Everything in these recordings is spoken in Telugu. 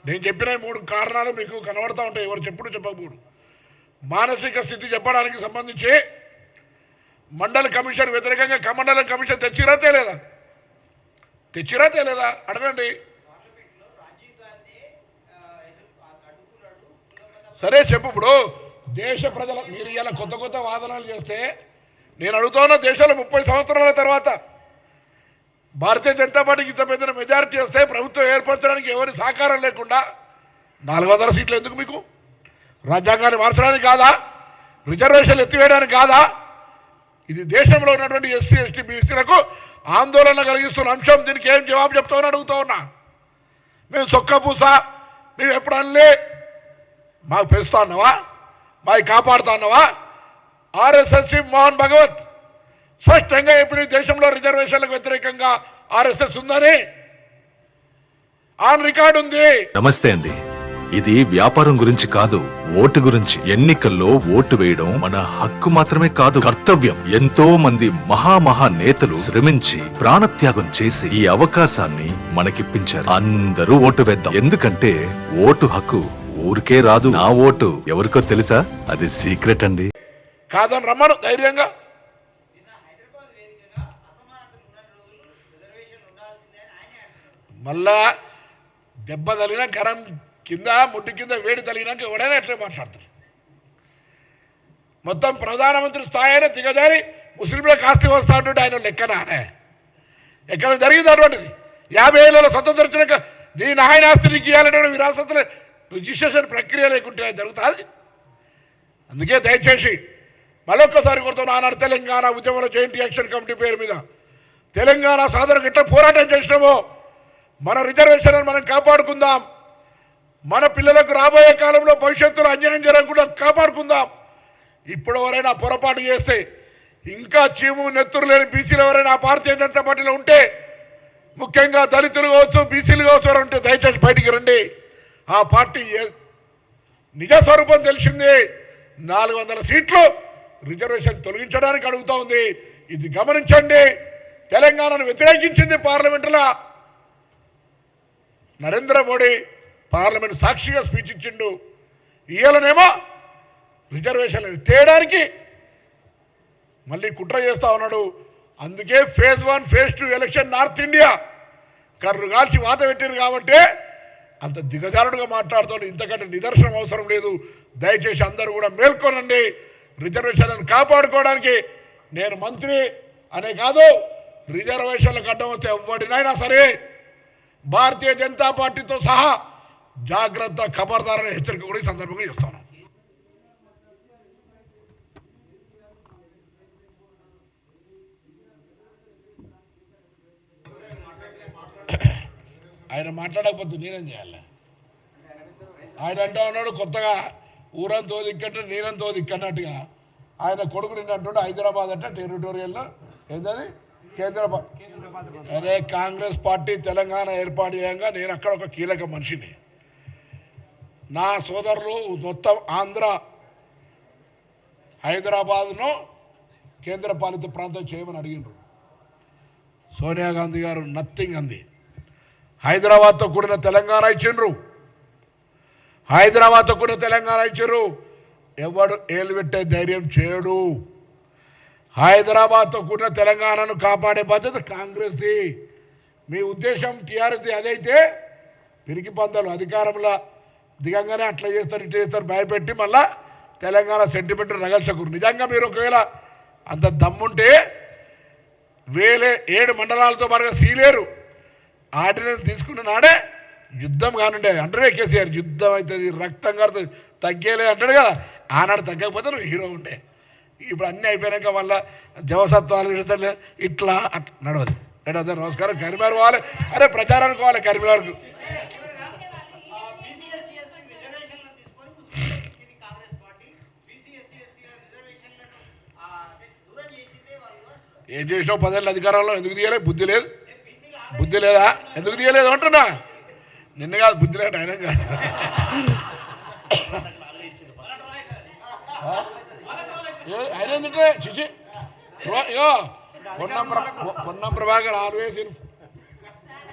నేను చెప్పిన 3 కారణాలు మీకు కనబడతా ఉంటాయి, ఎవరు చెప్పుడు చెప్పకపోడు. మానసిక స్థితి చెప్పడానికి సంబంధించి మండల కమిషన్ వ్యతిరేకంగా కమండలం కమిషన్ తెచ్చిరా తేలేదా అడగండి. సరే చెప్పు. ఇప్పుడు దేశ ప్రజల మీరు ఇలా కొత్త వాదనలు చేస్తే నేను అడుగుతున్న దేశంలో 30 సంవత్సరాల తర్వాత భారతీయ జనతా పార్టీకి ఇంత పెద్ద మెజారిటీ వస్తే ప్రభుత్వం ఏర్పరచడానికి ఎవరి సహకారం లేకుండా 400 సీట్లు ఎందుకు మీకు? రాజ్యాంగాన్ని మార్చడానికి కాదా? రిజర్వేషన్లు ఎత్తివేయడానికి కాదా? ఇది దేశంలో ఉన్నటువంటి ఎస్సీ ఎస్టీ బీసీలకు ఆందోళన కలిగిస్తున్న అంశం. దీనికి ఏం జవాబు చెప్తామని అడుగుతూ ఉన్నా. మేము సొక్కపూస మేము ఎప్పుడు అనలే. మాకు పెంచుతా అన్నావా? మాకు కాపాడుతా అన్నావా? ఆర్ఎస్ఎస్ మోహన్ భగవత్ స్పష్టంగా ఇప్పుడు దేశంలో రిజర్వేషన్లకు వ్యతిరేకంగా ఆర్ఎస్ఎస్ ఉందని ఆన్ రికార్డు ఉంది. నమస్తే అండి. ఇది వ్యాపారం గురించి కాదు, ఓటు గురించి. ఎన్నికల్లో ఓటు వేయడం మన హక్కు మాత్రమే కాదు, కర్తవ్యం. ఎంతో మంది మహా నేతలు శ్రమించి ప్రాణత్యాగం చేసి ఈ అవకాశాన్ని మనకిప్పించారు. అందరూ ఓటు వేద్దాం. ఎందుకంటే ఓటు హక్కు ఊరికే రాదు. నా ఓటు ఎవరికో తెలుసా? అది సీక్రెట్ అండి. కాదని రమ్మను ధైర్యంగా. మళ్ళా దెబ్బ తగిలిన కరం కింద ముట్టి కింద వేడి తగిలినాక ఎవడైనా ఎట్లే మాట్లాడతారు. మొత్తం ప్రధానమంత్రి స్థాయి అయినా దిగజారి ముస్లింలకు ఆస్తి వస్తా ఉంటుంటే ఆయన లెక్కనానే ఎక్కడ జరిగింది అటువంటిది. 50 ఏళ్ళలో స్వతంత్రం వచ్చినాక నీ నాయన ఆస్తి నీకు ఇవ్వాలంటే విరాసత్తుల రిజిస్ట్రేషన్ ప్రక్రియ లేకుంటే జరుగుతుంది. అందుకే దయచేసి మరొక్కసారి కొడుతున్న ఆనాడు తెలంగాణ ఉద్యమంలో జాయింట్ యాక్షన్ కమిటీ పేరు మీద తెలంగాణ సాధనకు ఎట్లా పోరాటం చేసినామో మన రిజర్వేషన్ మనం కాపాడుకుందాం. మన పిల్లలకు రాబోయే కాలంలో భవిష్యత్తులో అన్యాయం జరగకుండా కాపాడుకుందాం. ఇప్పుడు ఎవరైనా పొరపాటు చేస్తే ఇంకా చీము నెత్తురు లేని బీసీలు ఎవరైనా భారతీయ జనతా పార్టీలో ఉంటే, ముఖ్యంగా దళితులు కావచ్చు బీసీలు కావచ్చు ఉంటే దయచేసి బయటికి రండి. ఆ పార్టీ నిజ స్వరూపం తెలిసింది. 400 సీట్లు రిజర్వేషన్ తొలగించడానికి అడుగుతూ ఉంది. ఇది గమనించండి. తెలంగాణను వ్యతిరేకించింది పార్లమెంటులో. నరేంద్ర మోడీ పార్లమెంట్ సాక్షిగా స్పీచ్ ఇచ్చిండు. ఇయ్యాలనేమో రిజర్వేషన్లు తేయడానికి మళ్ళీ కుట్ర చేస్తూ ఉన్నాడు. అందుకే phase 1 phase 2 election north India కర్రు కాల్చి వాత పెట్టారు కాబట్టి అంత దిగజారుడుగా మాట్లాడుతాడు. ఇంతకంటే నిదర్శనం అవసరం లేదు. దయచేసి అందరూ కూడా మేల్కొనండి. రిజర్వేషన్లను కాపాడుకోవడానికి నేను మంత్రి అనే కాదు, రిజర్వేషన్లకు అడ్డం వస్తే ఎవడినైనా సరే భారతీయ జనతా పార్టీతో సహా జాగ్రత్త ఖబర్దారనే హెచ్చరిక కూడా ఈ సందర్భంగా చేస్తాను. ఆయన మాట్లాడకపోతే నేనేం చేయాలి? ఆయన అంటూ ఉన్నాడు కొత్తగా ఊరంతో దిక్కంటే నేనంతో దిక్కన్నట్టుగా. ఆయన కొడుకు నిన్న అంటుండే హైదరాబాద్ అంటే టెరిటోరియల్లో ఏంటది కేంద్ర. అరే కాంగ్రెస్ పార్టీ తెలంగాణ ఏర్పాటు చేయంగా నేను అక్కడ ఒక కీలక మనిషిని. నా సోదరులు మొత్తం ఆంధ్ర హైదరాబాద్ను కేంద్ర పాలిత ప్రాంతం చేయమని అడిగినారు. సోనియా గాంధీ గారు నథింగ్ అంది. హైదరాబాద్తో కూడిన తెలంగాణ ఇచ్చిండ్రు. హైదరాబాద్తో కూడిన తెలంగాణ ఇచ్చారు. ఎవడు ఏలు పెట్టే ధైర్యం చేయడు. హైదరాబాద్తో కూడిన తెలంగాణను కాపాడే బాధ్యత కాంగ్రెస్ది. మీ ఉద్దేశం టీఆర్ఎస్ది అదైతే పిరికి పందాలు అధికారంలో దిగంగానే అట్లా చేస్తారు ఇట్లా చేస్తారు భయపెట్టి మళ్ళా తెలంగాణ సెంటిమెంట్ రగల్చకూరు. నిజంగా మీరు ఒకవేళ అంత దమ్ముంటే 7 మండలాలతో బాగా సీలేరు ఆర్డినెన్స్ తీసుకున్న నాడే యుద్ధం కానుండే. అంటారే కేసీఆర్ యుద్ధం అవుతుంది రక్తం కడుతుంది తగ్గేలే అంటాడు కదా. ఆనాడు తగ్గకపోతే నువ్వు హీరో ఉండే. ఇప్పుడు అన్నీ అయిపోయాక మళ్ళీ జవసత్వాలు ఇట్లా నడవదు. నమస్కారం. కరీంనగర్ పోవాలి. అరే ప్రచారానికి పోవాలి కరీంనగర్కు. ఏం చేసినావు 10 ఏళ్ళ అధికారంలో? ఎందుకు తీయలేదు? బుద్ధి లేదు. బుద్ధి లేదా? ఎందుకు తీయలేదు అంటున్నా. నిన్న కాదు బుద్ధి లేదు ఆయన కాదు. ఆయన ఎందుకంటే చిచి Ponnam Prabhakar always in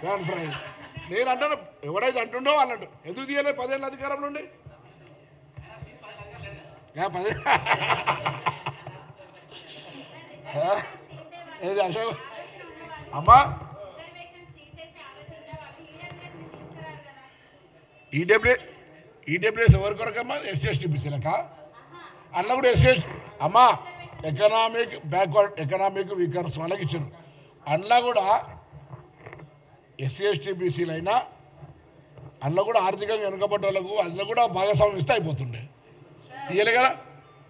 fan fry. నేను అంటాను ఎవడైతే అంటుండో వాళ్ళు అంటారు ఎందుకు తీయలేదు 10 ఏళ్ళ అధికారం నుండి 10 ఏది అశోక్ అమ్మా ఈడబ్ల్యూఎస్ ఎవరి కొరకమ్మా ఎస్సీ ఎస్టీ బీసీలక అందులో కూడా ఎస్సీ అమ్మా ఎకనామిక్ వీకర్స్ వాళ్ళకి ఇచ్చారు అందులో కూడా ఎస్సీ ఎస్టీ బీసీలు అయినా అందులో కూడా ఆర్థికంగా వెనుకబడ్డ వాళ్ళకు అందులో కూడా భాగస్వామ్యం ఇస్తే అయిపోతుండే ఇయ్యలే కదా